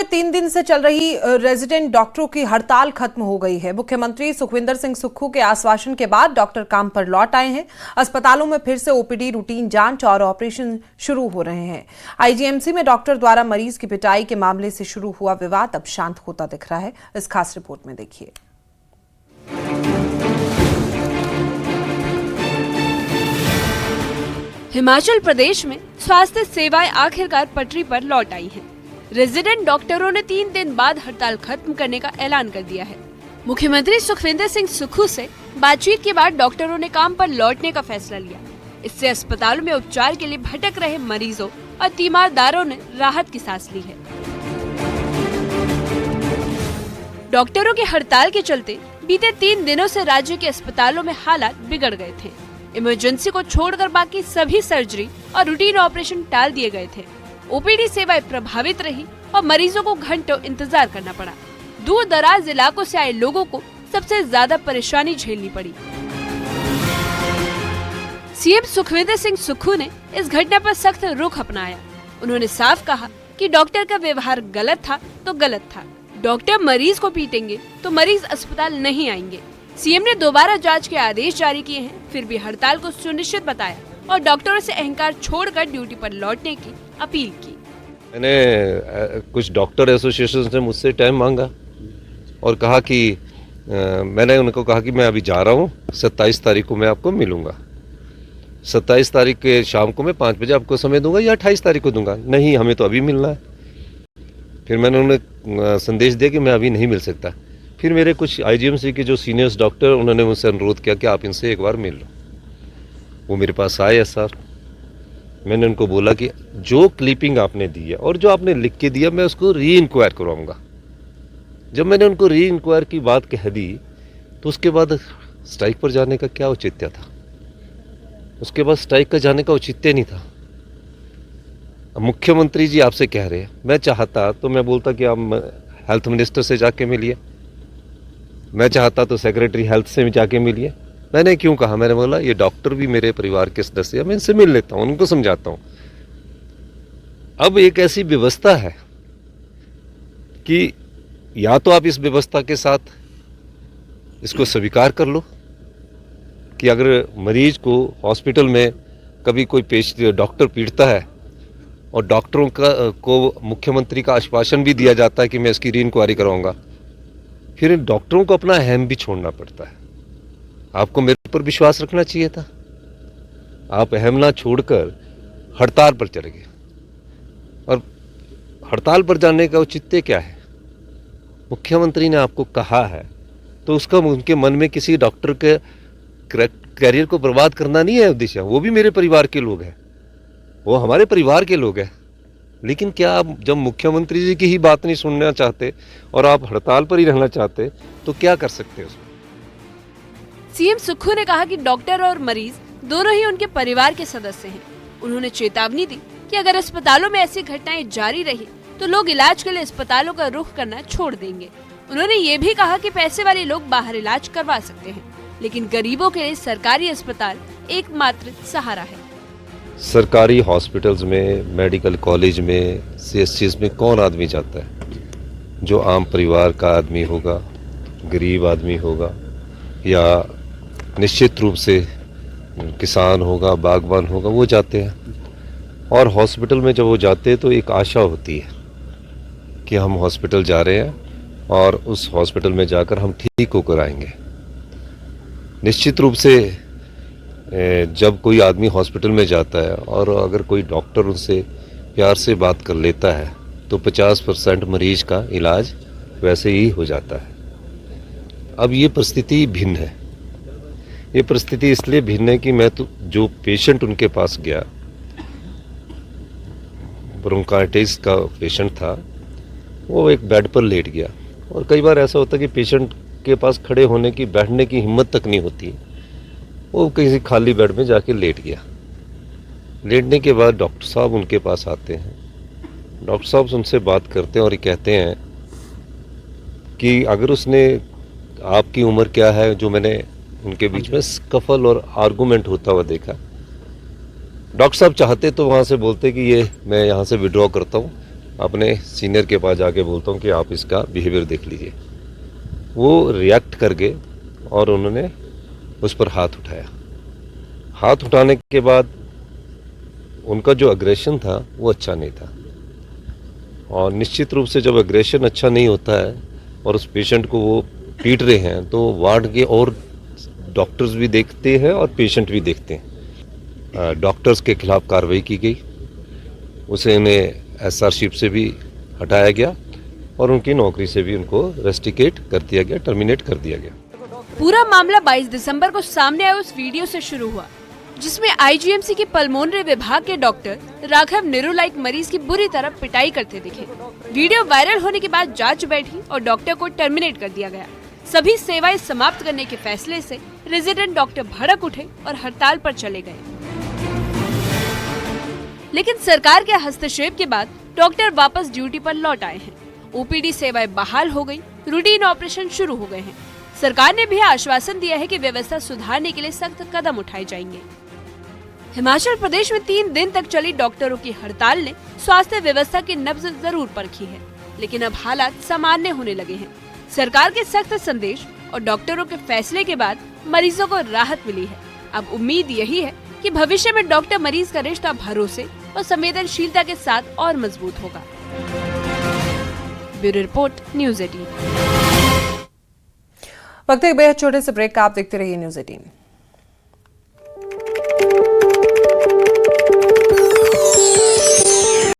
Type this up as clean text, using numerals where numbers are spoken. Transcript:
में 3 दिन से चल रही रेजिडेंट डॉक्टरों की हड़ताल खत्म हो गई है। मुख्यमंत्री सुखविंदर सिंह सुक्खू के आश्वासन के बाद डॉक्टर काम पर लौट आए हैं। अस्पतालों में फिर से ओपीडी, रूटीन जांच और ऑपरेशन शुरू हो रहे हैं। आईजीएमसी में डॉक्टर द्वारा मरीज की पिटाई के मामले से शुरू हुआ विवाद अब शांत होता दिख रहा है। इस खास रिपोर्ट में देखिए। हिमाचल प्रदेश में स्वास्थ्य सेवाएं आखिरकार पटरी पर लौट आई हैं। रेजिडेंट डॉक्टरों ने 3 दिन बाद हड़ताल खत्म करने का ऐलान कर दिया है। मुख्यमंत्री सुखविंदर सिंह सुक्खू से बातचीत के बाद डॉक्टरों ने काम पर लौटने का फैसला लिया। इससे अस्पतालों में उपचार के लिए भटक रहे मरीजों और तीमारदारों ने राहत की सांस ली है। डॉक्टरों की हड़ताल के चलते बीते 3 दिनों से राज्य के अस्पतालों में हालात बिगड़ गए थे। इमरजेंसी को छोड़कर बाकी सभी सर्जरी और रूटीन ऑपरेशन टाल दिए गए थे। ओपीडी सेवाएं प्रभावित रही और मरीजों को घंटों इंतजार करना पड़ा। दूर दराज इलाकों से आए लोगों को सबसे ज्यादा परेशानी झेलनी पड़ी। सीएम सुखविंदर सिंह सुक्खू ने इस घटना पर सख्त रुख अपनाया। उन्होंने साफ कहा कि डॉक्टर का व्यवहार गलत था तो गलत था। डॉक्टर मरीज को पीटेंगे तो मरीज अस्पताल नहीं आएंगे। सीएम ने दोबारा जांच के आदेश जारी किए हैं, फिर भी हड़ताल को सुनिश्चित बताया और डॉक्टरों से अहंकार छोड़कर ड्यूटी पर लौटने की अपील की। मैंने कुछ डॉक्टर एसोसिएशन से मुझसे टाइम मांगा और कहा कि मैंने उनको कहा कि मैं अभी जा रहा हूँ, 27 तारीख को मैं आपको मिलूंगा। 27 तारीख के शाम को मैं 5 बजे आपको समय दूंगा या 28 तारीख को दूंगा। नहीं, हमें तो अभी मिलना है। फिर मैंने उन्हें संदेश दिया कि मैं अभी नहीं मिल सकता। फिर मेरे कुछ आईजीएमसी के जो सीनियर्स डॉक्टर, उन्होंने मुझसे अनुरोध किया कि आप इनसे एक बार मिल लो। वो मेरे पास आए सर। मैंने उनको बोला कि जो क्लिपिंग आपने दी है और जो आपने लिख के दिया, मैं उसको री इंक्वायर करवाऊंगा। जब मैंने उनको री इंक्वायर की बात कह दी तो उसके बाद स्ट्राइक पर जाने का क्या औचित्य था? उसके बाद स्ट्राइक का जाने का औचित्य नहीं था। मुख्यमंत्री जी आपसे कह रहे हैं, मैं चाहता तो मैं बोलता कि आप हेल्थ मिनिस्टर से जाके मिलिए, मैं चाहता तो सेक्रेटरी हेल्थ से भी जाके मिलिए। मैंने क्यों कहा? मैंने बोला ये डॉक्टर भी मेरे परिवार के सदस्य हैं, मैं इनसे मिल लेता हूँ, उनको समझाता हूँ। अब एक ऐसी व्यवस्था है कि या तो आप इस व्यवस्था के साथ इसको स्वीकार कर लो कि अगर मरीज को हॉस्पिटल में कभी कोई डॉक्टर पीटता है और डॉक्टरों को मुख्यमंत्री का आश्वासन भी दिया जाता है कि मैं इसकी री इंक्वायरी कराऊंगा, फिर इन डॉक्टरों को अपना अहम भी छोड़ना पड़ता है। आपको मेरे पर विश्वास रखना चाहिए था। आप अहम ना छोड़कर हड़ताल पर चले गए। और हड़ताल पर जाने का औचित्य क्या है? मुख्यमंत्री ने आपको कहा है तो उसका उनके मन में किसी डॉक्टर के करियर को बर्बाद करना नहीं है उद्देश्य। वो भी मेरे परिवार के लोग हैं, वो हमारे परिवार के लोग हैं। लेकिन क्या आप जब मुख्यमंत्री जी की ही बात नहीं सुनना चाहते और आप हड़ताल पर ही रहना चाहते तो क्या कर सकते हैं उसमें? सीएम सुक्खू ने कहा कि डॉक्टर और मरीज दोनों ही उनके परिवार के सदस्य हैं। उन्होंने चेतावनी दी कि अगर अस्पतालों में ऐसी घटनाएं जारी रही तो लोग इलाज के लिए अस्पतालों का रुख करना छोड़ देंगे। उन्होंने ये भी कहा कि पैसे वाले लोग बाहर इलाज करवा सकते हैं, लेकिन गरीबों के लिए सरकारी अस्पताल एकमात्र सहारा है। सरकारी हॉस्पिटल्स में, मेडिकल कॉलेज में, सीएचसीज में कौन आदमी जाता है? जो आम परिवार का आदमी होगा, गरीब आदमी होगा, या निश्चित रूप से किसान होगा, बागबान होगा, वो जाते हैं। और हॉस्पिटल में जब वो जाते हैं तो एक आशा होती है कि हम हॉस्पिटल जा रहे हैं और उस हॉस्पिटल में जाकर हम ठीक होकर आएंगे। निश्चित रूप से जब कोई आदमी हॉस्पिटल में जाता है और अगर कोई डॉक्टर उनसे प्यार से बात कर लेता है तो 50% मरीज का इलाज वैसे ही हो जाता है। अब ये परिस्थिति भिन्न है। ये परिस्थिति इसलिए भिन्न है कि मैं तो जो पेशेंट उनके पास गया, ब्रोंकाइटिस का पेशेंट था, वो एक बेड पर लेट गया। और कई बार ऐसा होता है कि पेशेंट के पास खड़े होने की, बैठने की हिम्मत तक नहीं होती। वो किसी खाली बेड में जाके लेट गया। लेटने के बाद डॉक्टर साहब उनके पास आते हैं। डॉक्टर साहब उनसे बात करते हैं और ये कहते हैं कि अगर उसने, आपकी उम्र क्या है, जो मैंने उनके बीच में स्कफल और आर्गूमेंट होता हुआ देखा। डॉक्टर साहब चाहते तो वहाँ से बोलते कि ये मैं यहाँ से विड्रॉ करता हूँ, अपने सीनियर के पास जाके बोलता हूँ कि आप इसका बिहेवियर देख लीजिए। वो रिएक्ट करके और उन्होंने उस पर हाथ उठाया। हाथ उठाने के बाद उनका जो अग्रेशन था वो अच्छा नहीं था, और निश्चित रूप से जब अग्रेशन अच्छा नहीं होता है और उस पेशेंट को वो पीट रहे हैं तो वार्ड के और डॉक्टर्स भी देखते हैं और पेशेंट भी देखते हैं। डॉक्टर्स के खिलाफ कार्रवाई की गई, उसे उन्हें एसआरशिप से भी हटाया गया और उनकी नौकरी से भी उनको रेस्टिकेट कर दिया गया, टर्मिनेट कर दिया गया। पूरा मामला 22 दिसंबर को सामने आए उस वीडियो से शुरू हुआ, जिसमें आईजीएमसी के पल्मोनरी विभाग के डॉक्टर राघव निरुला एक मरीज की बुरी तरह पिटाई करते दिखे। वीडियो वायरल होने के बाद जांच बैठी और डॉक्टर को टर्मिनेट कर दिया गया। सभी सेवाएं समाप्त करने के फैसले से रेजिडेंट डॉक्टर भड़क उठे और हड़ताल पर चले गए। लेकिन सरकार के हस्तक्षेप के बाद डॉक्टर वापस ड्यूटी पर लौट आए हैं। ओपीडी सेवाएं बहाल हो गई, रूटीन ऑपरेशन शुरू हो गए हैं। सरकार ने भी आश्वासन दिया है कि व्यवस्था सुधारने के लिए सख्त कदम उठाए जाएंगे। हिमाचल प्रदेश में 3 दिन तक चली डॉक्टरों की हड़ताल ने स्वास्थ्य व्यवस्था की नब्ज जरूर परखी है, लेकिन अब हालात सामान्य होने लगे हैं। सरकार के सख्त संदेश और डॉक्टरों के फैसले के बाद मरीजों को राहत मिली है। अब उम्मीद यही है कि भविष्य में डॉक्टर मरीज का रिश्ता भरोसे और संवेदनशीलता के साथ और मजबूत होगा। Bureau report, news 18। वक्त एक बेहद छोटे से ब्रेक का, आप देखते रहिए न्यूज़ 18।